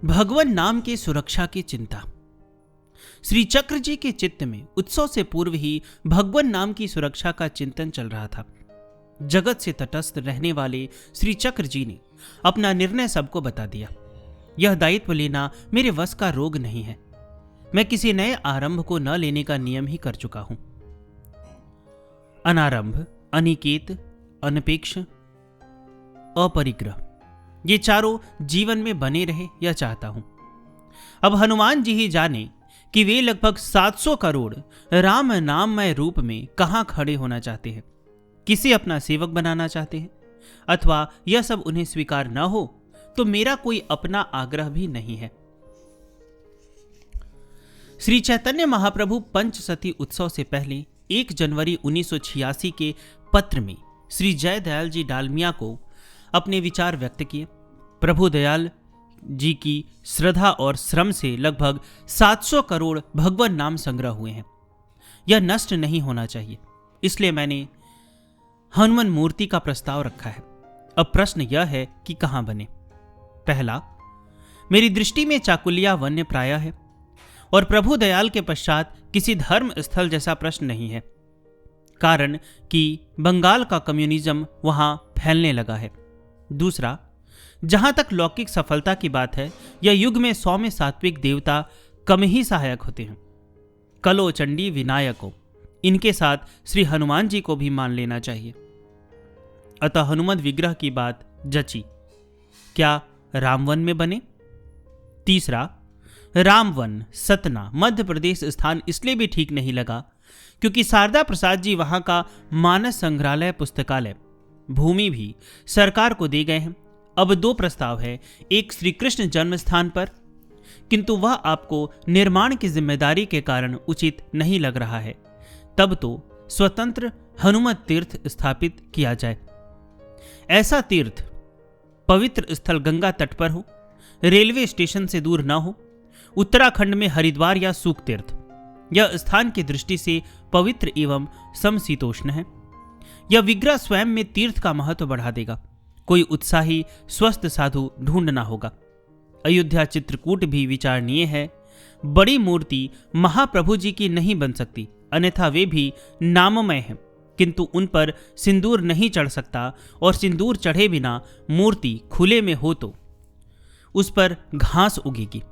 भगवान नाम की सुरक्षा की चिंता। श्री चक्र जी के चित्त में उत्सव से पूर्व ही भगवान नाम की सुरक्षा का चिंतन चल रहा था। जगत से तटस्थ रहने वाले श्री चक्र जी ने अपना निर्णय सबको बता दिया। यह दायित्व लेना मेरे वश का रोग नहीं है। मैं किसी नए आरंभ को न लेने का नियम ही कर चुका हूं। अनारंभ, अनिकेत, अनपेक्ष, अपरिग्रह, ये चारों जीवन में बने रहे यह चाहता हूं। अब हनुमान जी ही जाने कि वे लगभग 700 करोड़ राम नाममय रूप में कहां खड़े होना चाहते हैं। किसे अपना सेवक बनाना चाहते हैं, अथवा यह सब उन्हें स्वीकार न हो तो मेरा कोई अपना आग्रह भी नहीं है। श्री चैतन्य महाप्रभु पंचसती उत्सव से पहले 1 जनवरी 1986 के पत्र में श्री जय दयाल जी डालमिया को अपने विचार व्यक्त किए। प्रभु दयाल जी की श्रद्धा और श्रम से लगभग 700 करोड़ भगवान नाम संग्रह हुए हैं। यह नष्ट नहीं होना चाहिए, इसलिए मैंने हनुमान मूर्ति का प्रस्ताव रखा है। अब प्रश्न यह है कि कहां बने। पहला, मेरी दृष्टि में चाकुलिया वन्य प्राय है और प्रभु दयाल के पश्चात किसी धर्म स्थल जैसा प्रश्न नहीं है, कारण कि बंगाल का कम्युनिज्म वहां फैलने लगा है। दूसरा, जहां तक लौकिक सफलता की बात है, यह युग में 100 में सात्विक देवता कम ही सहायक होते हैं। कलो, चंडी, विनायको, इनके साथ श्री हनुमान जी को भी मान लेना चाहिए। अतः हनुमत विग्रह की बात जची। क्या रामवन में बने? तीसरा, रामवन सतना मध्य प्रदेश स्थान इसलिए भी ठीक नहीं लगा क्योंकि शारदा प्रसाद जी वहां का मानस संग्रहालय पुस्तकालय भूमि भी सरकार को दे गए हैं। अब 2 प्रस्ताव है। एक श्री कृष्ण जन्म स्थान पर, किंतु वह आपको निर्माण की जिम्मेदारी के कारण उचित नहीं लग रहा है। तब तो स्वतंत्र हनुमत तीर्थ स्थापित किया जाए। ऐसा तीर्थ पवित्र स्थल गंगा तट पर हो, रेलवे स्टेशन से दूर न हो, उत्तराखंड में हरिद्वार या सूख तीर्थ। यह स्थान की दृष्टि से पवित्र एवं समशीतोष्ण है। यह विग्रह स्वयं में तीर्थ का महत्व बढ़ा देगा। कोई उत्साही स्वस्थ साधु ढूंढना होगा। अयोध्या चित्रकूट भी विचारणीय है। बड़ी मूर्ति महाप्रभु जी की नहीं बन सकती, अन्यथा वे भी नाममय हैं, किंतु उन पर सिंदूर नहीं चढ़ सकता और सिंदूर चढ़े बिना मूर्ति खुले में हो तो उस पर घास उगेगी।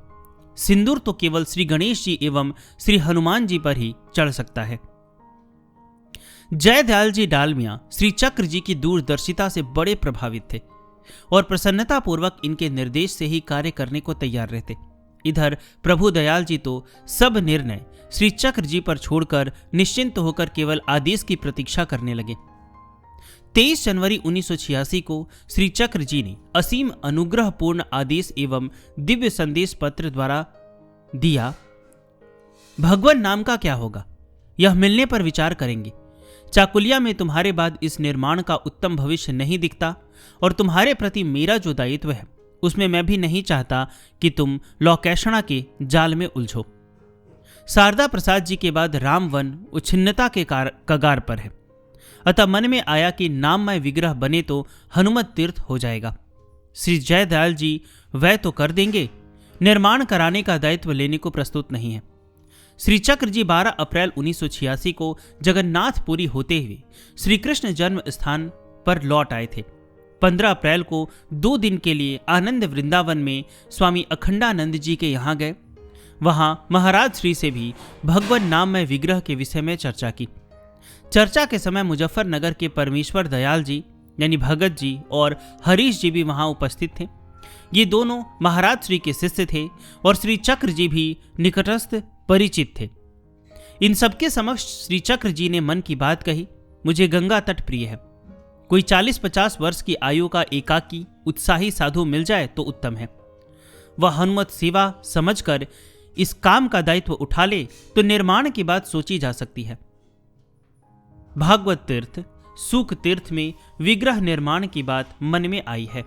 सिंदूर तो केवल श्री गणेश जी एवं श्री हनुमान जी पर ही चढ़ सकता है। जय दयाल जी डालमिया श्री चक्र जी की दूरदर्शिता से बड़े प्रभावित थे और प्रसन्नता पूर्वक इनके निर्देश से ही कार्य करने को तैयार रहते। इधर प्रभु दयाल जी तो सब निर्णय श्री चक्र जी पर छोड़कर निश्चिंत होकर केवल आदेश की प्रतीक्षा करने लगे। 23 जनवरी 1986 को श्री चक्र जी ने असीम अनुग्रहपूर्ण आदेश एवं दिव्य संदेश पत्र द्वारा दिया। भगवान नाम का क्या होगा, यह मिलने पर विचार करेंगे। चाकुलिया में तुम्हारे बाद इस निर्माण का उत्तम भविष्य नहीं दिखता और तुम्हारे प्रति मेरा जो दायित्व है उसमें मैं भी नहीं चाहता कि तुम लौकेषणा के जाल में उलझो। शारदा प्रसाद जी के बाद रामवन उच्छिन्नता के कगार पर है। अतः मन में आया कि नाममय विग्रह बने तो हनुमत तीर्थ हो जाएगा। श्री जय दयाल जी वह तो कर देंगे, निर्माण कराने का दायित्व लेने को प्रस्तुत नहीं है। श्री चक्र जी 12 अप्रैल 1986 को जगन्नाथपुरी होते हुए श्री कृष्ण जन्म स्थान पर लौट आए थे। 15 अप्रैल को 2 दिन के लिए आनंद वृंदावन में स्वामी अखंडानंद जी के यहाँ गए। वहां महाराज श्री से भी भगवान नाममय विग्रह के विषय में चर्चा की। चर्चा के समय मुजफ्फरनगर के परमेश्वर दयाल जी यानी भगत जी और हरीश जी भी वहां उपस्थित थे। ये दोनों महाराज श्री के शिष्य थे और श्री चक्र जी भी निकटस्थ परिचित थे। इन सबके समक्ष श्री चक्र जी ने मन की बात कही। मुझे गंगा तट प्रिय है। कोई 40-50 वर्ष की आयु का एकाकी उत्साही साधु मिल जाए तो उत्तम है। वह हनुमत सेवा समझकर इस काम का दायित्व उठा ले तो निर्माण की बात सोची जा सकती है। भागवत तीर्थ, सूक तीर्थ में विग्रह निर्माण की बात मन में आई है।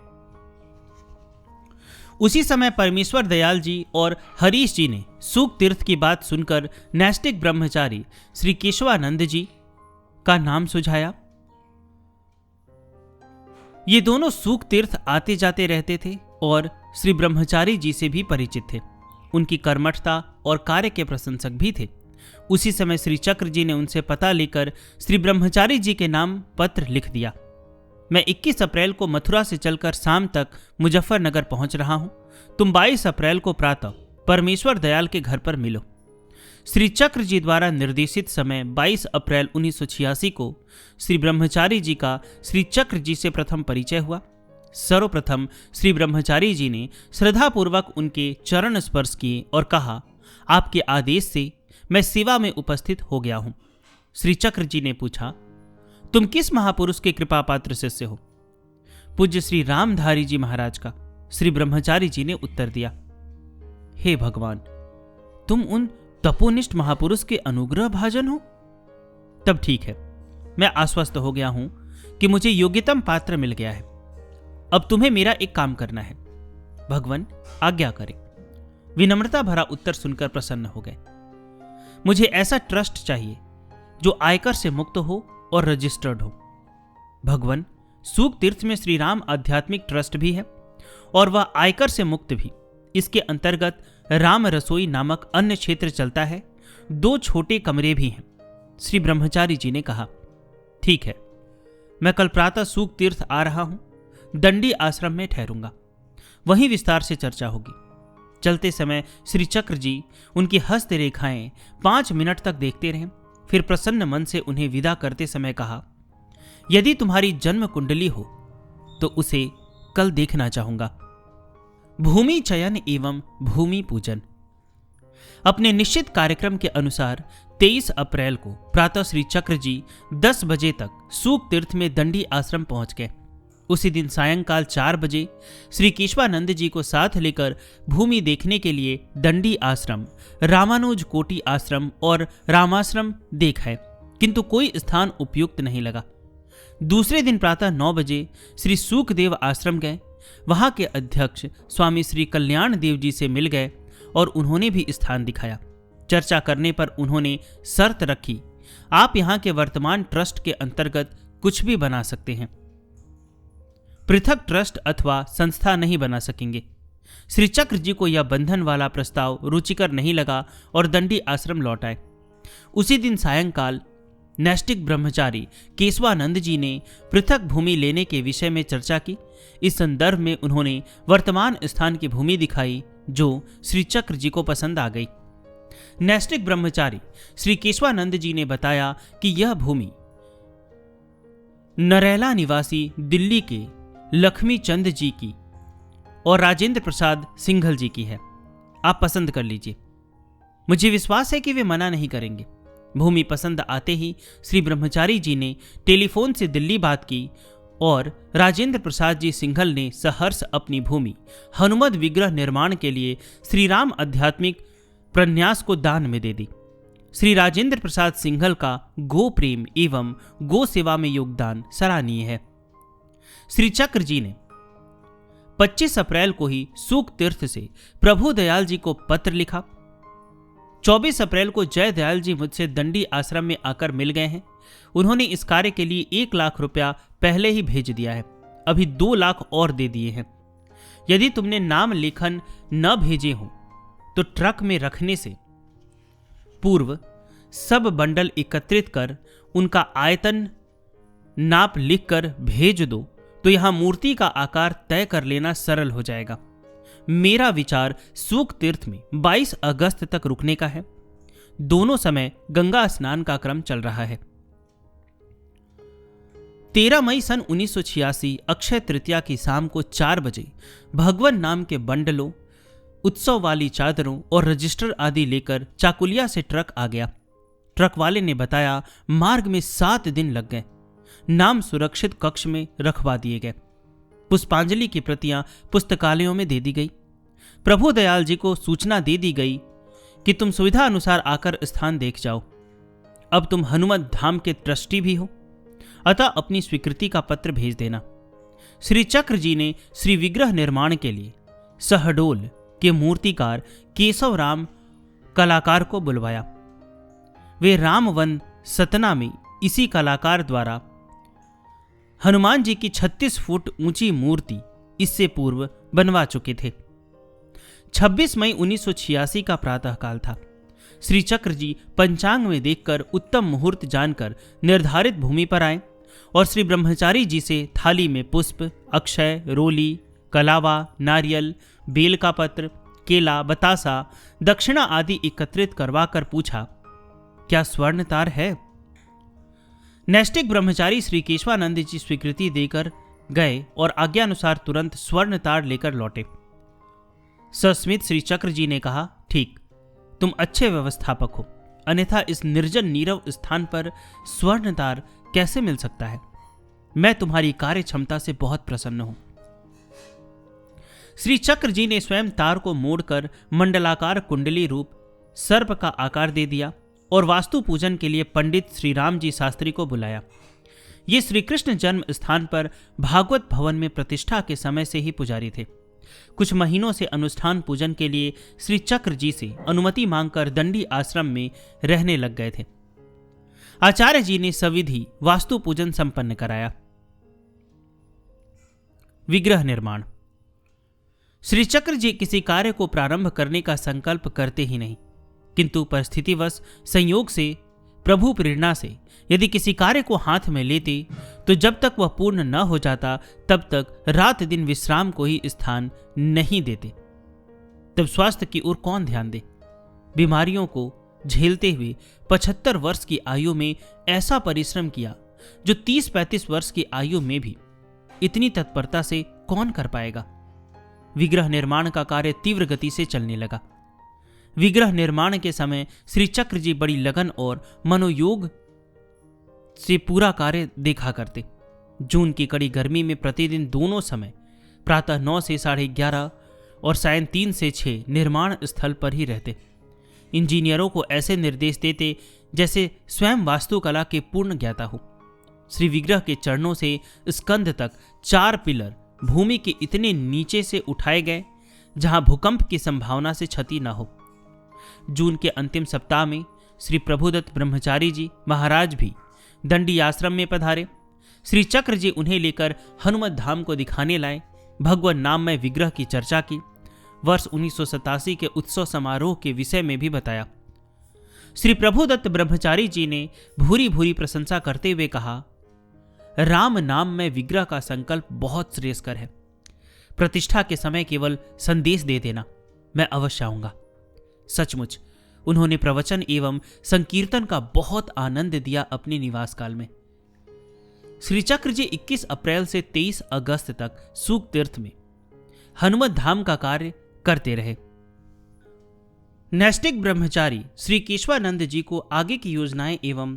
उसी समय परमेश्वर दयाल जी और हरीश जी ने सूक तीर्थ की बात सुनकर नैष्टिक ब्रह्मचारी श्री केशवानंद जी का नाम सुझाया। ये दोनों सूक तीर्थ आते जाते रहते थे और श्री ब्रह्मचारी जी से भी परिचित थे। उनकी कर्मठता और कार्य के प्रशंसक भी थे। उसी समय श्री चक्र जी ने उनसे पता लेकर श्री ब्रह्मचारी जी के नाम पत्र लिख दिया। मैं 21 अप्रैल को मथुरा से चलकर शाम तक मुजफ्फरनगर पहुंच रहा हूं। तुम 22 अप्रैल को प्रातः परमेश्वर दयाल के घर पर मिलो। श्री चक्र जी द्वारा निर्देशित समय 22 अप्रैल 1986 को श्री ब्रह्मचारी जी का श्री चक्र जी से प्रथम परिचय हुआ। सर्वप्रथम श्री ब्रह्मचारी जी ने श्रद्धापूर्वक उनके चरण स्पर्श किए और कहा, आपके आदेश से मैं सेवा में उपस्थित हो गया हूं। श्री चक्र जी ने पूछा, तुम किस महापुरुष के कृपा पात्र शिष्य हो? पूज्य श्री रामधारी जी महाराज का। श्री ब्रह्मचारी जी ने उत्तर दिया, हे भगवान, तुम उन तपोनिष्ठ महापुरुष के अनुग्रह भाजन हो? तब ठीक है, मैं आश्वस्त हो गया हूं कि मुझे योग्यतम पात्र मिल गया है। अब तुम्हें मेरा एक काम करना है। भगवान आज्ञा करें। विनम्रता भरा उत्तर सुनकर प्रसन्न हो गए। मुझे ऐसा ट्रस्ट चाहिए जो आयकर से मुक्त हो और रजिस्टर्ड हो। भगवान, सूक तीर्थ में श्री राम आध्यात्मिक ट्रस्ट भी है और वह आयकर से मुक्त भी। इसके अंतर्गत राम रसोई नामक अन्य क्षेत्र चलता है। 2 छोटे कमरे भी हैं। श्री ब्रह्मचारी जी ने कहा, ठीक है, मैं कल प्रातः सूक तीर्थ आ रहा हूं। दंडी आश्रम में ठहरूंगा, वहीं विस्तार से चर्चा होगी। चलते समय श्री चक्र जी उनकी हस्त रेखाएं 5 मिनट तक देखते रहे, फिर प्रसन्न मन से उन्हें विदा करते समय कहा, यदि तुम्हारी जन्म कुंडली हो तो उसे कल देखना चाहूंगा। भूमि चयन एवं भूमि पूजन। अपने निश्चित कार्यक्रम के अनुसार 23 अप्रैल को प्रातः श्री चक्र जी 10 बजे तक सूक तीर्थ में दंडी आश्रम पहुंच गए। उसी दिन सायंकाल 4 बजे श्री केशवानंद जी को साथ लेकर भूमि देखने के लिए दंडी आश्रम, रामानुज कोटि आश्रम और रामाश्रम देखा, किंतु कोई स्थान उपयुक्त नहीं लगा। दूसरे दिन प्रातः 9 बजे श्री सूखदेव आश्रम गए। वहां के अध्यक्ष स्वामी श्री कल्याण देव जी से मिल गए और उन्होंने भी स्थान दिखाया। चर्चा करने पर उन्होंने शर्त रखी, आप यहां के वर्तमान ट्रस्ट के अंतर्गत कुछ भी बना सकते हैं, पृथक ट्रस्ट अथवा संस्था नहीं बना सकेंगे। श्री चक्र जी को यह बंधन वाला प्रस्ताव रुचिकर नहीं लगा और दंडी आश्रम लौट आए। उसी दिन सायंकाल नैष्टिक ब्रह्मचारी केशवानंद जी ने पृथक भूमि लेने के विषय में चर्चा की। इस संदर्भ में उन्होंने वर्तमान स्थान की भूमि दिखाई जो श्री चक्र जी को पसंद आ गई। नैष्टिक ब्रह्मचारी श्री केशवानंद जी ने बताया कि यह भूमि नरेला निवासी दिल्ली के लक्ष्मी चंद जी की और राजेंद्र प्रसाद सिंघल जी की है। आप पसंद कर लीजिए, मुझे विश्वास है कि वे मना नहीं करेंगे। भूमि पसंद आते ही श्री ब्रह्मचारी जी ने टेलीफोन से दिल्ली बात की और राजेंद्र प्रसाद जी सिंघल ने सहर्ष अपनी भूमि हनुमत विग्रह निर्माण के लिए श्री राम आध्यात्मिक प्रन्यास को दान में दे दी। श्री राजेंद्र प्रसाद सिंघल का गो प्रेम एवं गो सेवा में योगदान सराहनीय है। श्री चक्र जी ने 25 अप्रैल को ही सूक तीर्थ से प्रभु दयाल जी को पत्र लिखा। 24 अप्रैल को जय दयाल जी मुझसे दंडी आश्रम में आकर मिल गए हैं। उन्होंने इस कार्य के लिए 1 लाख रुपया पहले ही भेज दिया है, अभी 2 लाख और दे दिए हैं। यदि तुमने नाम लेखन न भेजे हो तो ट्रक में रखने से पूर्व सब बंडल एकत्रित कर उनका आयतन नाप लिखकर भेज दो तो यहां मूर्ति का आकार तय कर लेना सरल हो जाएगा। मेरा विचार सूक तीर्थ में 22 अगस्त तक रुकने का है। दोनों समय गंगा स्नान का क्रम चल रहा है। 13 मई सन 1986 अक्षय तृतीया की शाम को 4 बजे भगवान नाम के बंडलों, उत्सव वाली चादरों और रजिस्टर आदि लेकर चाकुलिया से ट्रक आ गया। ट्रक वाले ने बताया मार्ग में 7 दिन लग गए। नाम सुरक्षित कक्ष में रखवा दिए गए। पुष्पांजलि की प्रतियां पुस्तकालयों में दे दी गई। प्रभु दयाल जी को सूचना दे दी गई कि तुम सुविधा अनुसार आकर स्थान देख जाओ। अब तुम हनुमत धाम के ट्रस्टी भी हो, अतः अपनी स्वीकृति का पत्र भेज देना। श्री चक्र जी ने श्री विग्रह निर्माण के लिए सहडोल के मूर्तिकार केशव राम कलाकार को बुलवाया। वे रामवन सतना में इसी कलाकार द्वारा हनुमान जी की 36 फुट ऊंची मूर्ति इससे पूर्व बनवा चुके थे। 26 मई 1986 का प्रातःकाल था। श्री चक्र जी पंचांग में देखकर उत्तम मुहूर्त जानकर निर्धारित भूमि पर आए और श्री ब्रह्मचारी जी से थाली में पुष्प, अक्षय, रोली, कलावा, नारियल, बेल का पत्र, केला, बतासा, दक्षिणा आदि एकत्रित करवा कर पूछा, क्या स्वर्ण तार है? नैष्टिक ब्रह्मचारी श्री केशवानंद जी स्वीकृति देकर गए और आज्ञानुसार तुरंत स्वर्ण तार लेकर लौटे। सस्मित श्री चक्र जी ने कहा, ठीक, तुम अच्छे व्यवस्थापक हो, अन्यथा इस निर्जन नीरव स्थान पर स्वर्ण तार कैसे मिल सकता है? मैं तुम्हारी कार्य क्षमता से बहुत प्रसन्न हूं। श्री चक्र जी ने स्वयं तार को मोड़कर मंडलाकार कुंडली रूप सर्प का आकार दे दिया और वास्तु पूजन के लिए पंडित श्री राम जी शास्त्री को बुलाया। ये श्री कृष्ण जन्म स्थान पर भागवत भवन में प्रतिष्ठा के समय से ही पुजारी थे। कुछ महीनों से अनुष्ठान पूजन के लिए श्री चक्र जी से अनुमति मांगकर दंडी आश्रम में रहने लग गए थे। आचार्य जी ने सविधि वास्तु पूजन संपन्न कराया। विग्रह निर्माण। श्री चक्र जी किसी कार्य को प्रारंभ करने का संकल्प करते ही नहीं, किंतु परिस्थितिवश संयोग से, प्रभु प्रेरणा से यदि किसी कार्य को हाथ में लेते तो जब तक वह पूर्ण न हो जाता तब तक रात दिन विश्राम को ही स्थान नहीं देते। तब स्वास्थ्य की ओर कौन ध्यान दे? बीमारियों को झेलते हुए 75 वर्ष की आयु में ऐसा परिश्रम किया जो 30-35 वर्ष की आयु में भी इतनी तत्परता से कौन कर पाएगा? विग्रह निर्माण का कार्य तीव्र गति से चलने लगा। विग्रह निर्माण के समय श्री चक्र जी बड़ी लगन और मनोयोग से पूरा कार्य देखा करते। जून की कड़ी गर्मी में प्रतिदिन दोनों समय प्रातः 9 से 11:30 और सायं 3 से 6 निर्माण स्थल पर ही रहते। इंजीनियरों को ऐसे निर्देश देते जैसे स्वयं वास्तुकला के पूर्ण ज्ञाता हो। श्री विग्रह के चरणों से स्कंध तक 4 पिलर भूमि के इतने नीचे से उठाए गए जहां भूकंप की संभावना से क्षति न हो। जून के अंतिम सप्ताह में श्री प्रभुदत्त ब्रह्मचारी जी महाराज भी दंडी आश्रम में पधारे। श्री चक्र जी उन्हें लेकर हनुमत धाम को दिखाने लाए। भगवान नाममय विग्रह की चर्चा की। वर्ष 1987 के उत्सव समारोह के विषय में भी बताया। श्री प्रभुदत्त ब्रह्मचारी जी ने भूरी भूरी प्रशंसा करते हुए कहा, राम नाम में विग्रह का संकल्प बहुत श्रेयस्कर है। प्रतिष्ठा के समय केवल संदेश दे देना, मैं अवश्य आऊंगा। सचमुच उन्होंने प्रवचन एवं संकीर्तन का बहुत आनंद दिया अपने निवास काल में। श्री चक्र जी 21 अप्रैल से 23 अगस्त तक सूक तीर्थ में हनुमत धाम का कार्य करते रहे। नैष्टिक ब्रह्मचारी श्री केशवानंद जी को आगे की योजनाएं एवं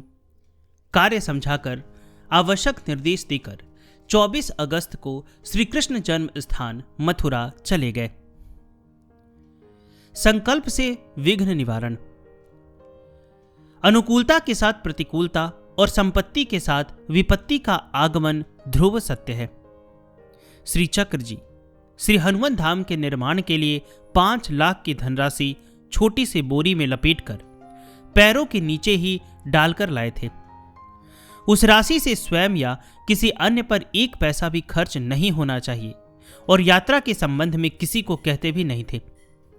कार्य समझाकर आवश्यक निर्देश देकर 24 अगस्त को श्री कृष्ण जन्म स्थान मथुरा चले गए। संकल्प से विघ्न निवारण। अनुकूलता के साथ प्रतिकूलता और संपत्ति के साथ विपत्ति का आगमन ध्रुव सत्य है। श्री चक्र जी श्री हनुमत धाम के निर्माण के लिए 5 लाख की धनराशि छोटी सी बोरी में लपेटकर पैरों के नीचे ही डालकर लाए थे। उस राशि से स्वयं या किसी अन्य पर 1 पैसा भी खर्च नहीं होना चाहिए और यात्रा के संबंध में किसी को कहते भी नहीं थे।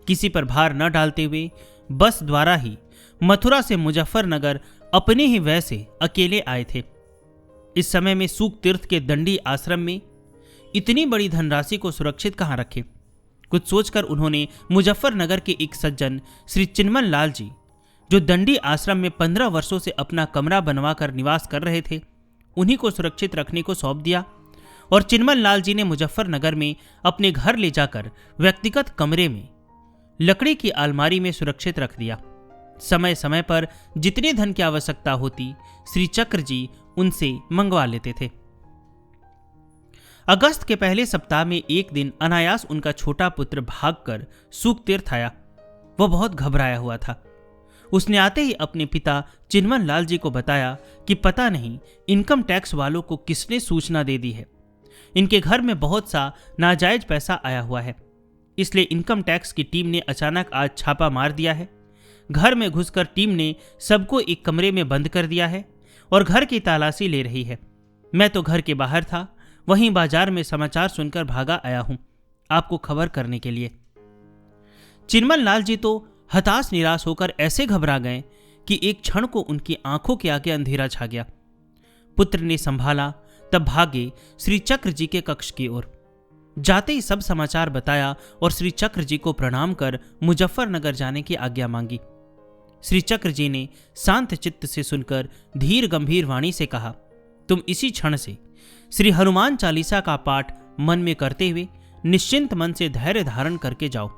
किसी पर भार न डालते हुए बस द्वारा ही मथुरा से मुजफ्फरनगर अपने ही व्यय से अकेले आए थे। इस समय में सूक तीर्थ के दंडी आश्रम में इतनी बड़ी धनराशि को सुरक्षित कहां रखे? कुछ सोचकर उन्होंने मुजफ्फरनगर के एक सज्जन श्री चिन्मन लाल जी, जो दंडी आश्रम में 15 वर्षों से अपना कमरा बनवाकर निवास कर रहे थे, उन्हीं को सुरक्षित रखने को सौंप दिया और चिन्मन लाल जी ने मुजफ्फरनगर में अपने घर ले जाकर व्यक्तिगत कमरे में लकड़ी की अलमारी में सुरक्षित रख दिया। समय समय पर जितने धन की आवश्यकता होती श्री चक्र जी उनसे मंगवा लेते थे। अगस्त के पहले सप्ताह में एक दिन अनायास उनका छोटा पुत्र भागकर सूक तीर्थ आया। वह बहुत घबराया हुआ था। उसने आते ही अपने पिता चिन्मन लाल जी को बताया कि पता नहीं इनकम टैक्स वालों को किसने सूचना दे दी है। इनके घर में बहुत सा नाजायज पैसा आया हुआ है, इसलिए इनकम टैक्स की टीम ने अचानक आज छापा मार दिया है। घर में घुसकर टीम ने सबको एक कमरे में बंद कर दिया है और घर की तलाशी ले रही है। मैं तो घर के बाहर था, वहीं बाजार में समाचार सुनकर भागा आया हूं आपको खबर करने के लिए। चिन्मन लाल जी तो हताश निराश होकर ऐसे घबरा गए कि एक क्षण को उनकी आंखों के आगे अंधेरा छा गया। पुत्र ने संभाला तब भागे श्री चक्र जी के कक्ष की ओर। जाते ही सब समाचार बताया और श्री चक्र जी को प्रणाम कर मुजफ्फरनगर जाने की आज्ञा मांगी। श्री चक्र जी ने शांत चित्त से सुनकर धीर गंभीर वाणी से कहा, तुम इसी क्षण से श्री हनुमान चालीसा का पाठ मन में करते हुए निश्चिंत मन से धैर्य धारण करके जाओ।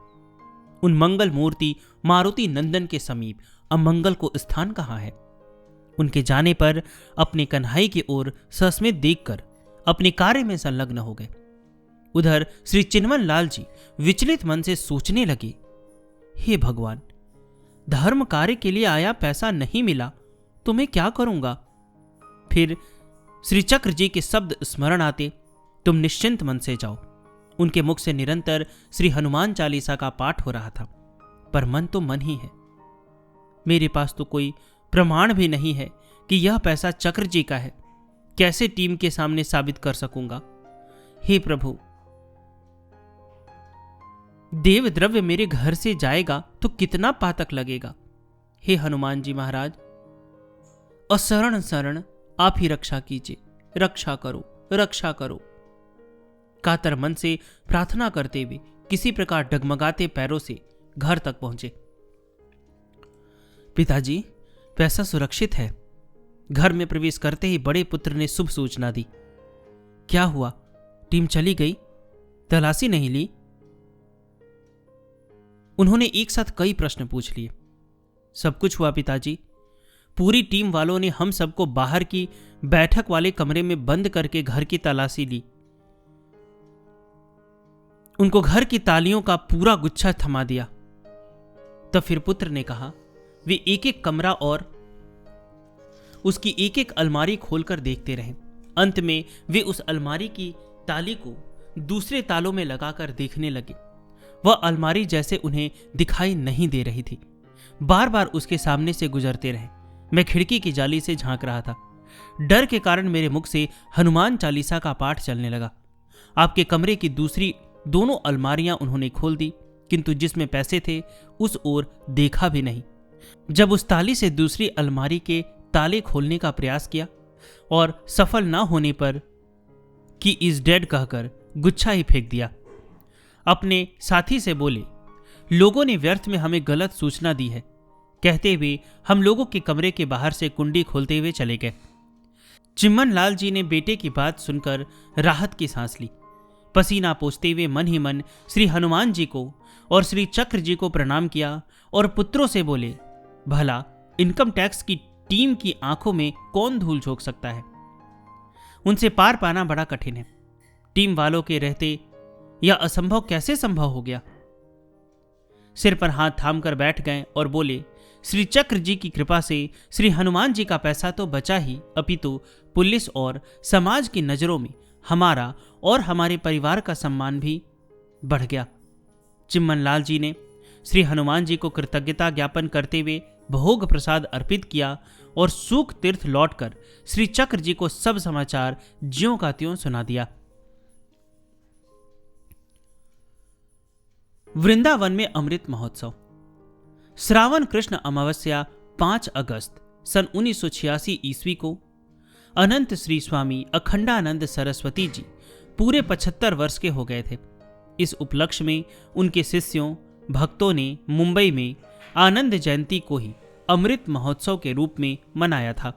उन मंगल मूर्ति मारुति नंदन के समीप अमंगल को स्थान कहाँ है? उनके जाने पर अपने कन्हई की ओर सस्मित देखकर अपने कार्य में संलग्न हो गए। उधर श्री चिन्मन लाल जी विचलित मन से सोचने लगे, हे भगवान, धर्म कार्य के लिए आया पैसा नहीं मिला तो मैं क्या करूंगा? फिर श्री चक्र जी के शब्द स्मरण आते, तुम निश्चिंत मन से जाओ। उनके मुख से निरंतर श्री हनुमान चालीसा का पाठ हो रहा था, पर मन तो मन ही है। मेरे पास तो कोई प्रमाण भी नहीं है कि यह पैसा चक्र जी का है। कैसे टीम के सामने साबित कर सकूंगा? हे प्रभु, देव द्रव्य मेरे घर से जाएगा तो कितना पातक लगेगा। हे हनुमान जी महाराज, अशरण शरण आप ही रक्षा कीजिए, रक्षा करो, रक्षा करो। कातर मन से प्रार्थना करते हुए किसी प्रकार डगमगाते पैरों से घर तक पहुंचे। पिताजी, पैसा सुरक्षित है। घर में प्रवेश करते ही बड़े पुत्र ने शुभ सूचना दी। क्या हुआ? टीम चली गई? तलाशी नहीं ली? उन्होंने एक साथ कई प्रश्न पूछ लिए। सब कुछ हुआ पिताजी। पूरी टीम वालों ने हम सबको बाहर की बैठक वाले कमरे में बंद करके घर की तलाशी ली। उनको घर की तालियों का पूरा गुच्छा थमा दिया। तब फिर पुत्र ने कहा, वे एक एक कमरा और उसकी एक एक अलमारी खोलकर देखते रहे। अंत में वे उस अलमारी की ताली को दूसरे तालों में लगाकर देखने लगे। वह अलमारी जैसे उन्हें दिखाई नहीं दे रही थी। बार बार उसके सामने से गुजरते रहे। मैं खिड़की की जाली से झांक रहा था। डर के कारण मेरे मुख से हनुमान चालीसा का पाठ चलने लगा। आपके कमरे की दूसरी दोनों अलमारियां उन्होंने खोल दी, किंतु जिसमें पैसे थे उस ओर देखा भी नहीं। जब उस ताली से दूसरी अलमारी के ताले खोलने का प्रयास किया और सफल ना होने पर कि इज डेड कहकर गुच्छा ही फेंक दिया। अपने साथी से बोले, लोगों ने व्यर्थ में हमें गलत सूचना दी है। कहते हुए हम लोगों के कमरे के बाहर से कुंडी खोलते हुए चले गए। चिन्मन लाल जी ने बेटे की बात सुनकर राहत की सांस ली। पसीना पोंछते हुए मन ही मन श्री हनुमान जी को और श्री चक्र जी को प्रणाम किया और पुत्रों से बोले, भला इनकम टैक्स की टीम की आंखों में कौन धूल झोंक सकता है? उनसे पार पाना बड़ा कठिन है। टीम वालों के रहते यह असंभव कैसे संभव हो गया? सिर पर हाथ थाम कर बैठ गए और बोले, श्री चक्र जी की कृपा से श्री हनुमान जी का पैसा तो बचा ही, अपितु पुलिस और समाज की नजरों में हमारा और हमारे परिवार का सम्मान भी बढ़ गया। चिन्मन लाल जी ने श्री हनुमान जी को कृतज्ञता ज्ञापन करते हुए भोग प्रसाद अर्पित किया और सूख तीर्थ लौटकर श्री चक्र जी को सब समाचार ज्यों का त्यों सुना दिया। वृंदावन में अमृत महोत्सव। श्रावण कृष्ण अमावस्या 5 अगस्त सन 1986 ईस्वी को अनंत श्री स्वामी अखंडानंद सरस्वती जी पूरे 75 वर्ष के हो गए थे। इस उपलक्ष्य में उनके शिष्यों भक्तों ने मुंबई में आनंद जयंती को ही अमृत महोत्सव के रूप में मनाया था।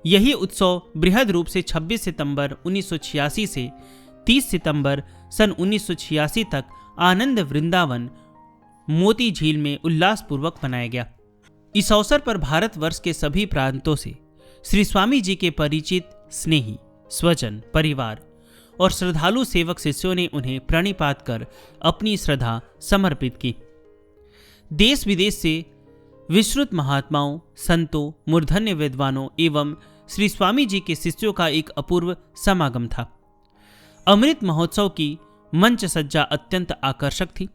यही उत्सव बृहद रूप से 26 सितंबर 1986 से 30 सितंबर सन 1986 तक आनंद वृंदावन मोती झील में उल्लासपूर्वक मनाया गया। इस अवसर पर भारतवर्ष के सभी प्रांतों से श्री स्वामी जी के परिचित, स्नेही, स्वजन, परिवार और श्रद्धालु सेवक शिष्यों ने उन्हें प्रणिपात कर अपनी श्रद्धा समर्पित की। देश विदेश से विश्रुत महात्माओं, संतों, मूर्धन्य विद्वानों एवं श्री स्वामी जी के शिष्यों का एक अपूर्व समागम था। अमृत महोत्सव की मंच सज्जा अत्यंत आकर्षक थी।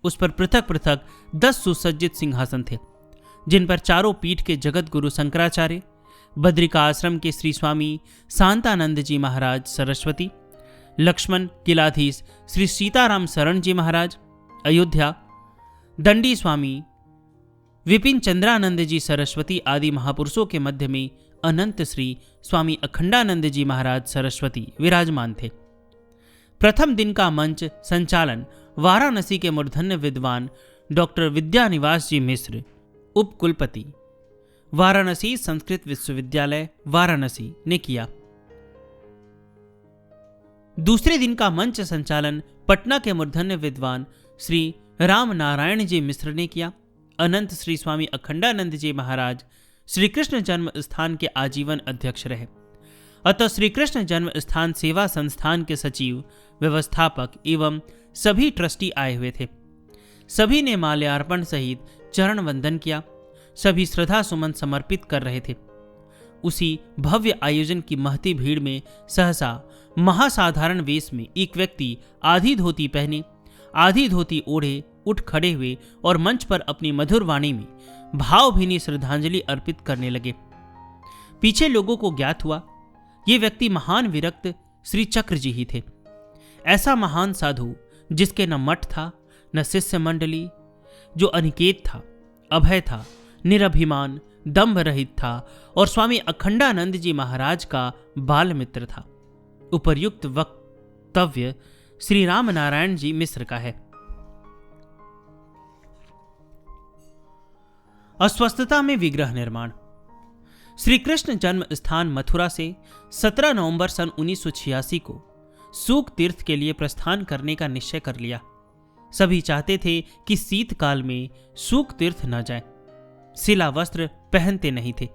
उस पर पृथक पृथक 10 सुसज्जित सिंहासन थे, जिन पर चारों पीठ के जगत गुरु शंकराचार्य, बद्रिका आश्रम के श्री स्वामी शांतानंद जी महाराज सरस्वती, लक्ष्मण किलाधीश श्री सीताराम शरण जी महाराज, अयोध्या दंडी स्वामी, विपिन चंद्रानंद जी सरस्वती आदि महापुरुषों के मध्य में अनंत श्री स्वामी अखंडानंद जी महाराज सरस्वती विराजमान थे। प्रथम दिन का मंच संचालन वाराणसी के मूर्धन्य विद्वान डॉक्टर विद्यानिवास जी मिश्र, उप कुलपति, वाराणसी संस्कृत विश्वविद्यालय वाराणसी ने किया। दूसरे दिन का मंच संचालन पटना के मूर्धन्य विद्वान श्री राम नारायण जी मिश्र ने किया। अनंत श्री स्वामी अखंडानंद जी महाराज श्री कृष्ण जन्म स्थान के आजीवन अध्यक्ष रहे। अतः श्री कृष्ण जन्म स्थान सेवा संस्थान के सचिव, व्यवस्थापक एवं सभी ट्रस्टी आए हुए थे। सभी ने माल्यार्पण सहित चरण वंदन किया। सभी श्रद्धा सुमन समर्पित कर रहे थे। उसी भव्य आयोजन की महती भीड़ में सहसा महासाधारण वेश में एक व्यक्ति आधी धोती पहने, आधी धोती ओढ़े उठ खड़े हुए और मंच पर अपनी मधुर वाणी में भावभीनी श्रद्धांजलि अर्पित करने लगे। पीछे लोगों को ज्ञात हुआ ये व्यक्ति महान विरक्त श्री चक्र जी ही थे। ऐसा महान साधु जिसके न मठ था न शिष्य मंडली, जो अनिकेत था, अभय था, निरभिमान, दंभ रहित था और स्वामी अखंडानंद जी महाराज का बाल मित्र था। उपर्युक्त वक्तव्य श्री राम नारायण जी मिश्र का है। अस्वस्थता में विग्रह निर्माण। श्री कृष्ण जन्म स्थान मथुरा से 17 नवंबर सन 1986 को सूक तीर्थ के लिए प्रस्थान करने का निश्चय कर लिया। सभी चाहते थे कि शीतकाल में सूक तीर्थ न जाए। सिला वस्त्र पहनते नहीं थे।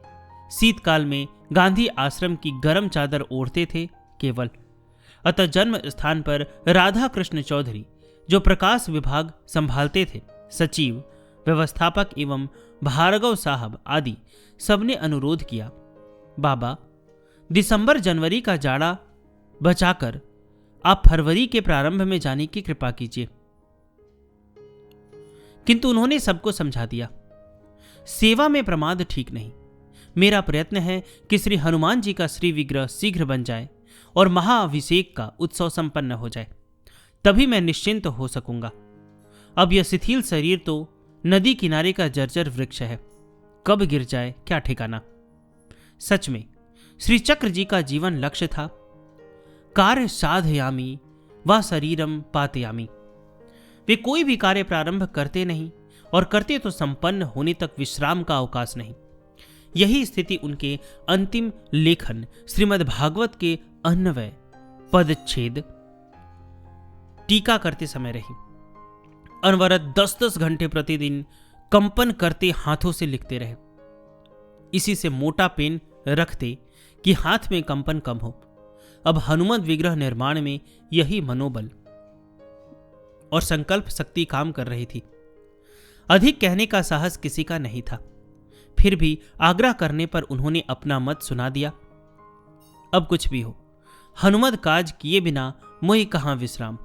शीतकाल में गांधी आश्रम की गर्म चादर ओढ़ते थे केवल। अतः जन्म स्थान पर राधा कृष्ण चौधरी, जो प्रकाश विभाग संभालते थे, सचिव, व्यवस्थापक एवं भार्गव साहब आदि सबने अनुरोध किया, बाबा दिसंबर जनवरी का जाड़ा बचाकर आप फरवरी के प्रारंभ में जाने की कृपा कीजिए। किंतु उन्होंने सबको समझा दिया, सेवा में प्रमाद ठीक नहीं। मेरा प्रयत्न है कि श्री हनुमान जी का श्री विग्रह शीघ्र बन जाए और महाअभिषेक का उत्सव संपन्न हो जाए, तभी मैं निश्चिंत हो सकूंगा। अब यह शिथिल शरीर तो नदी किनारे का जर्जर वृक्ष है, कब गिर जाए क्या ठिकाना। सच में श्री चक्र जी का जीवन लक्ष्य था, कार्य साधयामी व शरीरम पातयामी। वे कोई भी कार्य प्रारंभ करते नहीं और करते तो संपन्न होने तक विश्राम का अवकाश नहीं। यही स्थिति उनके अंतिम लेखन श्रीमद् भागवत के अन्वय पदच्छेद टीका करते समय रही। अनवरत 10-10 घंटे प्रतिदिन कंपन करते हाथों से लिखते रहे। इसी से मोटा पेन रखते कि हाथ में कंपन कम हो। अब हनुमत विग्रह निर्माण में यही मनोबल और संकल्प शक्ति काम कर रही थी। अधिक कहने का साहस किसी का नहीं था। फिर भी आग्रह करने पर उन्होंने अपना मत सुना दिया। अब कुछ भी हो, हनुमत काज किए बिना मोहि कहां विश्राम।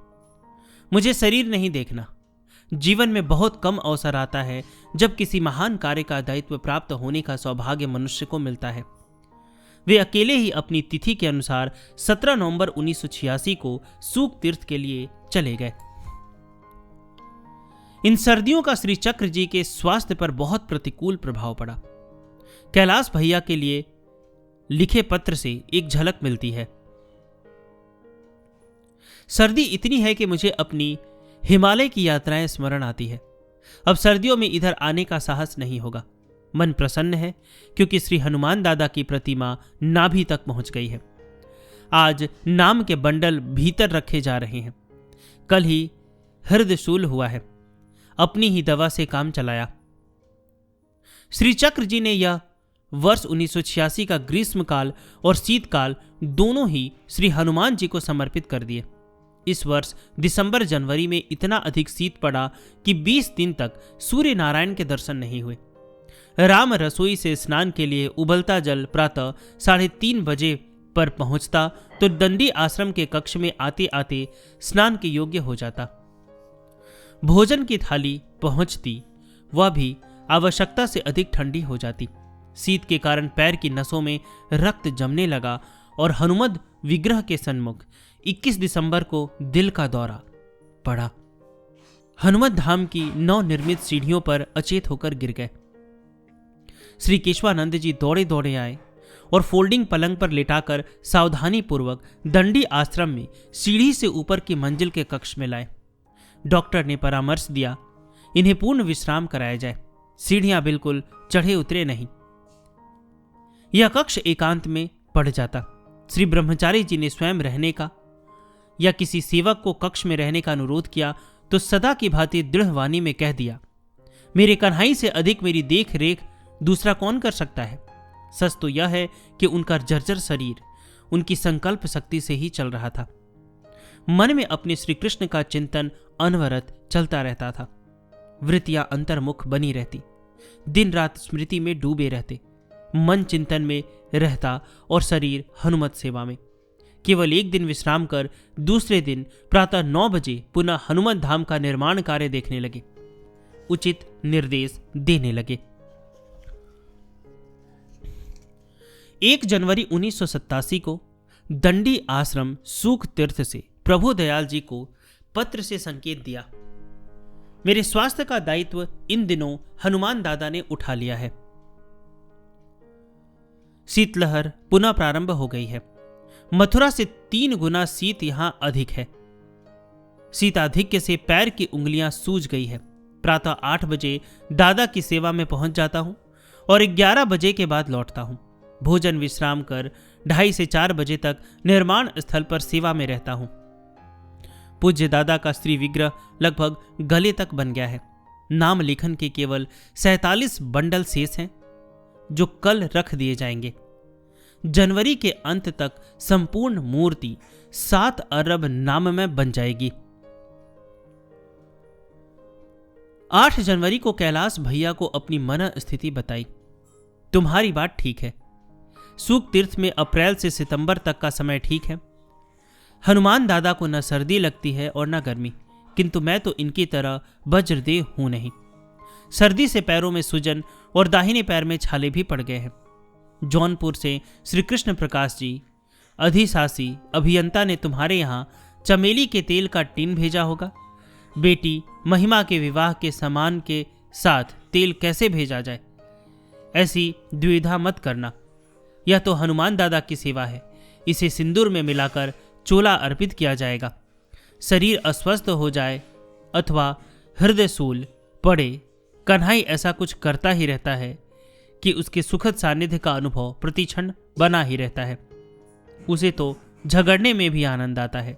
मुझे शरीर नहीं देखना। जीवन में बहुत कम अवसर आता है जब किसी महान कार्य का दायित्व प्राप्त होने का सौभाग्य मनुष्य को मिलता है। वे अकेले ही अपनी तिथि के अनुसार 17 नवंबर 1986 को सूक तीर्थ के लिए चले गए। इन सर्दियों का श्री चक्र जी के स्वास्थ्य पर बहुत प्रतिकूल प्रभाव पड़ा। कैलाश भैया के लिए लिखे पत्र से एक झलक मिलती है। सर्दी इतनी है कि मुझे अपनी हिमालय की यात्राएं स्मरण आती है। अब सर्दियों में इधर आने का साहस नहीं होगा। मन प्रसन्न है क्योंकि श्री हनुमान दादा की प्रतिमा नाभि तक पहुंच गई है। आज नाम के बंडल भीतर रखे जा रहे हैं। कल ही हृदयशूल हुआ है, अपनी ही दवा से काम चलाया। श्री चक्र जी ने यह वर्ष 1986 का ग्रीष्मकाल और शीतकाल दोनों ही श्री हनुमान जी को समर्पित कर दिए। इस वर्ष दिसंबर जनवरी में इतना अधिक शीत पड़ा कि 20 दिन तक सूर्य नारायण के दर्शन नहीं हुए। राम रसोई से स्नान के लिए उबलता जल प्रातः 3:30 बजे पर पहुंचता तो दंडी आश्रम के कक्ष में आते आते स्नान के योग्य हो जाता। भोजन की थाली पहुंचती, वह भी आवश्यकता से अधिक ठंडी हो जाती। शीत के कारण पैर की नसों में रक्त जमने लगा और हनुमत विग्रह के सन्मुख 21 दिसंबर को दिल का दौरा पड़ा। हनुमत धाम की नवनिर्मित सीढ़ियों पर अचेत होकर गिर गए। श्री केशवानंद जी दौड़े दौड़े आए और फोल्डिंग पलंग पर लेटाकर सावधानी पूर्वक दंडी आश्रम में सीढ़ी से ऊपर की मंजिल के कक्ष में लाए। डॉक्टर ने परामर्श दिया, इन्हें पूर्ण विश्राम कराया जाए, सीढ़ियां बिल्कुल चढ़े उतरे नहीं। यह कक्ष एकांत में पड़ जाता। श्री ब्रह्मचारी जी ने स्वयं रहने का या किसी सेवक को कक्ष में रहने का अनुरोध किया तो सदा की भांति दृढ़ वाणी में कह दिया, मेरे कन्हई से अधिक मेरी देख रेख दूसरा कौन कर सकता है। सच तो यह है कि उनका जर्जर शरीर उनकी संकल्प शक्ति से ही चल रहा था। मन में अपने श्री कृष्ण का चिंतन अनवरत चलता रहता था। वृत्तियां अंतर्मुख बनी रहती, दिन रात स्मृति में डूबे रहते, मन चिंतन में रहता और शरीर हनुमत सेवा में। केवल एक दिन विश्राम कर दूसरे दिन प्रातः 9 बजे पुनः हनुमत धाम का निर्माण कार्य देखने लगे, उचित निर्देश देने लगे। 1 जनवरी 1987 को दंडी आश्रम सूख तीर्थ से प्रभु दयाल जी को पत्र से संकेत दिया, मेरे स्वास्थ्य का दायित्व इन दिनों हनुमान दादा ने उठा लिया है। शीतलहर पुनः प्रारंभ हो गई है। मथुरा से 3 गुना शीत यहां अधिक है। शीताधिक्य से पैर की उंगलियां सूज गई है। प्रातः 8 बजे दादा की सेवा में पहुंच जाता हूं और 11 बजे के बाद लौटता हूं। भोजन विश्राम कर 2:30 से 4 बजे तक निर्माण स्थल पर सेवा में रहता हूं। पूज्य दादा का स्त्री विग्रह लगभग गले तक बन गया है। नाम लेखन के केवल 47 बंडल शेष हैं जो कल रख दिए जाएंगे। जनवरी के अंत तक संपूर्ण मूर्ति 7 अरब नाम में बन जाएगी। 8 जनवरी को कैलाश भैया को अपनी मन स्थिति बताई, तुम्हारी बात ठीक है। सूख तीर्थ में अप्रैल से सितंबर तक का समय ठीक है। हनुमान दादा को न सर्दी लगती है और न गर्मी, किंतु मैं तो इनकी तरह वज्रदेह हूं नहीं। सर्दी से पैरों में सूजन और दाहिने पैर में छाले भी पड़ गए हैं। जौनपुर से श्री कृष्ण प्रकाश जी अधिशासी अभियंता ने तुम्हारे यहाँ चमेली के तेल का टीन भेजा होगा। बेटी महिमा के विवाह के सामान के साथ तेल कैसे भेजा जाए, ऐसी द्विधा मत करना। यह तो हनुमान दादा की सेवा है, इसे सिंदूर में मिलाकर चोला अर्पित किया जाएगा। शरीर अस्वस्थ हो जाए अथवा हृदय सूल पड़े, कन्हई ऐसा कुछ करता ही रहता है कि उसके सुखद सानिध्य का अनुभव प्रतिक्षण बना ही रहता है। उसे तो झगड़ने में भी आनंद आता है।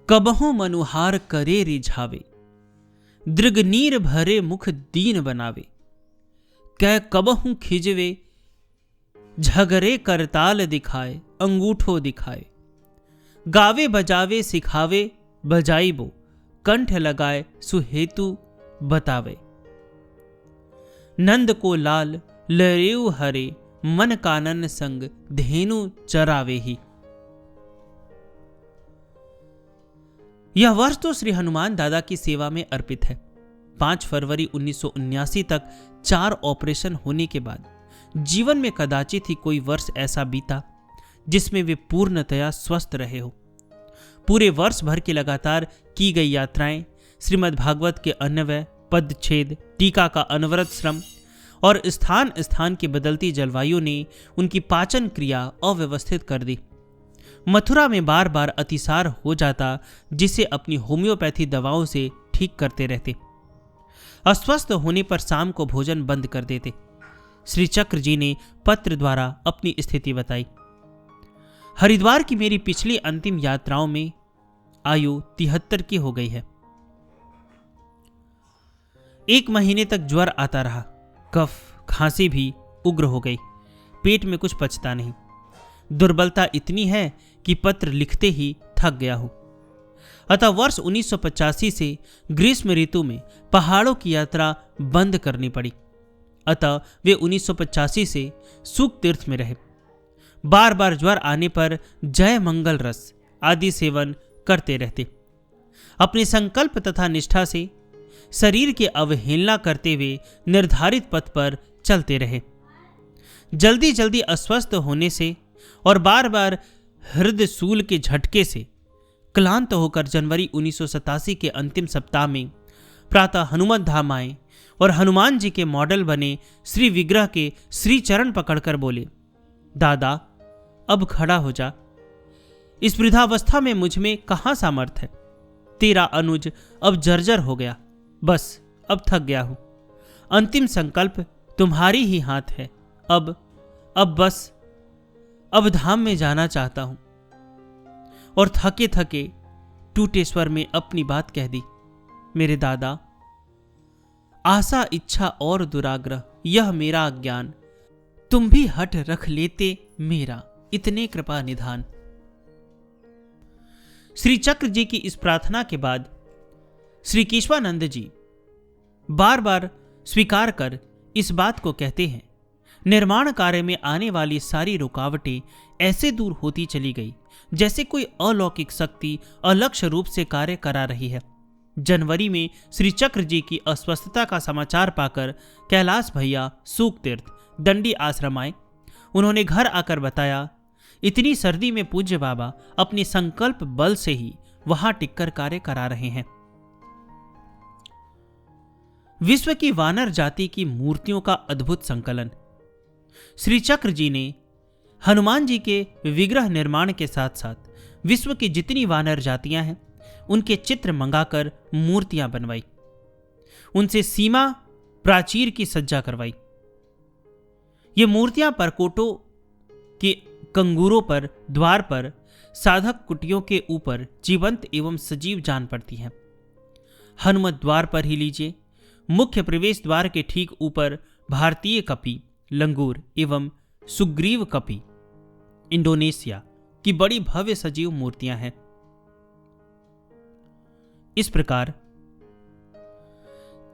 कबहू मनुहार करे रिझावे, दृगनीर भरे मुख दीन बनावे। कै कबहू खिजवे, झगरे करताल दिखाए, अंगूठो दिखाए। गावे बजावे सिखावे, बजाइबो, कंठ लगाए सुहेतु बतावे। नंद को लाल लरेऊ हरे, मन कानन संग धेनु चरावे ही। यह वर्ष तो श्री हनुमान दादा की सेवा में अर्पित है। 5 फरवरी 1979 तक 4 ऑपरेशन होने के बाद जीवन में कदाचित ही कोई वर्ष ऐसा बीता जिसमें वे पूर्णतया स्वस्थ रहे हो। पूरे वर्ष भर की लगातार की गई यात्राएं, श्रीमद् भागवत के अन्वय, पदछेद, टीका का अनवरत श्रम और स्थान स्थान की बदलती जलवायु ने उनकी पाचन क्रिया अव्यवस्थित कर दी। मथुरा में बार बार अतिसार हो जाता, जिसे अपनी होम्योपैथी दवाओं से ठीक करते रहते। अस्वस्थ होने पर शाम को भोजन बंद कर देते। श्री चक्र जी ने पत्र द्वारा अपनी स्थिति बताई। हरिद्वार की मेरी पिछली अंतिम यात्राओं में आयु 73 की हो गई है। 1 महीने तक ज्वर आता रहा। कफ खांसी भी उग्र हो गई। पेट में कुछ पचता नहीं। दुर्बलता इतनी है कि पत्र लिखते ही थक गया हूं। अतः वर्ष 1985 से ग्रीष्म ऋतु में पहाड़ों की यात्रा बंद करनी पड़ी। अतः वे 1985 से सूख तीर्थ में रहे। बार बार ज्वर आने पर जय मंगल रस आदि सेवन करते रहते। अपने संकल्प तथा निष्ठा से शरीर की अवहेलना करते हुए निर्धारित पथ पर चलते रहे। जल्दी जल्दी अस्वस्थ होने से और बार बार हृदय सूल के झटके से क्लांत होकर जनवरी 1987 के अंतिम सप्ताह में प्रातः हनुमत धाम आए और हनुमान जी के मॉडल बने श्री विग्रह के श्री चरण पकड़कर बोले, दादा अब खड़ा हो जा, इस वृद्धावस्था में मुझ में कहां सामर्थ है। तेरा अनुज अब जर्जर हो गया, बस अब थक गया हूं। अंतिम संकल्प तुम्हारी ही हाथ है। अब बस अब धाम में जाना चाहता हूं। और थके थके टूटे स्वर में अपनी बात कह दी, मेरे दादा, आशा इच्छा और दुराग्रह यह मेरा अज्ञान, तुम भी हट रख लेते मेरा इतने कृपा निधान। श्री चक्र जी की इस प्रार्थना के बाद श्री केशवानंद जी बार बार स्वीकार कर इस बात को कहते हैं, निर्माण कार्य में आने वाली सारी रुकावटें ऐसे दूर होती चली गई जैसे कोई अलौकिक शक्ति अलक्ष्य रूप से कार्य करा रही है। जनवरी में श्री चक्र जी की अस्वस्थता का समाचार पाकर कैलाश भैया सूक तीर्थ दंडी आश्रम आए। उन्होंने घर आकर बताया, इतनी सर्दी में पूज्य बाबा अपने संकल्प बल से ही वहां टिककर कार्य करा रहे हैं। विश्व की वानर जाति की मूर्तियों का अद्भुत संकलन। श्री चक्र जी ने हनुमान जी के विग्रह निर्माण के साथ साथ विश्व की जितनी वानर जातियां हैं उनके चित्र मंगाकर मूर्तियां बनवाई, उनसे सीमा प्राचीर की सज्जा करवाई। ये मूर्तियां परकोटों के कंगूरों पर, द्वार पर, साधक कुटियों के ऊपर जीवंत एवं सजीव जान पड़ती हैं। हनुमत द्वार पर ही लीजिए, मुख्य प्रवेश द्वार के ठीक ऊपर भारतीय कपि, लंगूर एवं सुग्रीव कपि इंडोनेशिया की बड़ी भव्य सजीव मूर्तियां हैं। इस प्रकार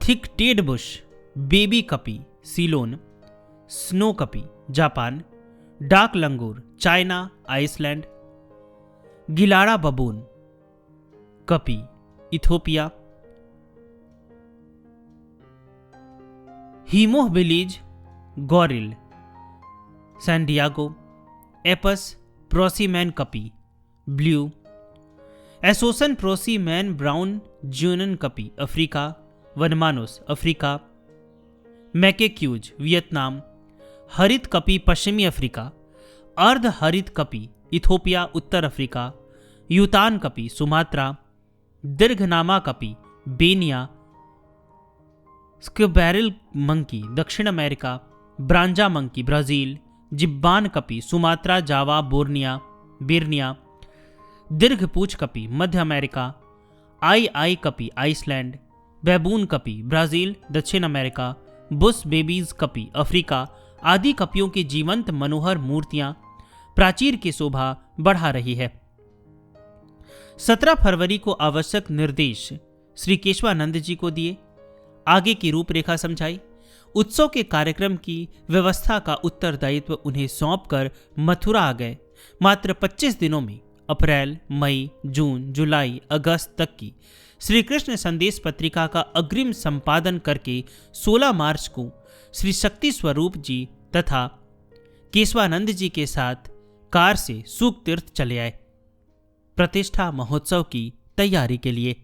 थिक टेड बुश, बेबी कपि सीलोन, स्नो कपि जापान, डाक लंगूर चाइना आइसलैंड, गिलाड़ा बबून कपि इथोपिया, हीमोह बिलीज गौरिल सैन डियागो, एपस प्रोसीमैन कपि ब्लू, एसोसन प्रोसीमैन ब्राउन ज्यूनन कपि अफ्रीका, वनमानोस अफ्रीका, मैकेक्यूज वियतनाम, हरित कपि पश्चिमी अफ्रीका, अर्ध हरित कपि इथोपिया उत्तर अफ्रीका, यूतान कपि सुमात्रा, दीर्घनामा कपि बेनिया, स्क्वेबैरल मंकी दक्षिण अमेरिका, ब्रांजा मंकी ब्राजील, जिब्बान कपि सुमात्रा जावा बोर्निया, दीर्घपूछ कपि मध्य अमेरिका, आई कपि आइसलैंड, बैबून कपि ब्राजील दक्षिण अमेरिका, बुश बेबीज कपि अफ्रीका आदि कपियों की जीवंत मनोहर मूर्तियां प्राचीर की शोभा बढ़ा रही है। 17 फरवरी को आवश्यक निर्देश श्री केशवानंद जी को दिए, आगे की रूपरेखा समझाई। उत्सव के कार्यक्रम की व्यवस्था का उत्तरदायित्व उन्हें सौंपकर मथुरा आ गए। मात्र 25 दिनों में अप्रैल, मई, जून, जुलाई, अगस्त तक की श्री कृष्ण संदेश पत्रिका का अग्रिम संपादन करके 16 मार्च को श्री शक्ति स्वरूप जी तथा केशवानंद जी के साथ कार से सूक तीर्थ चले आए प्रतिष्ठा महोत्सव की तैयारी के लिए।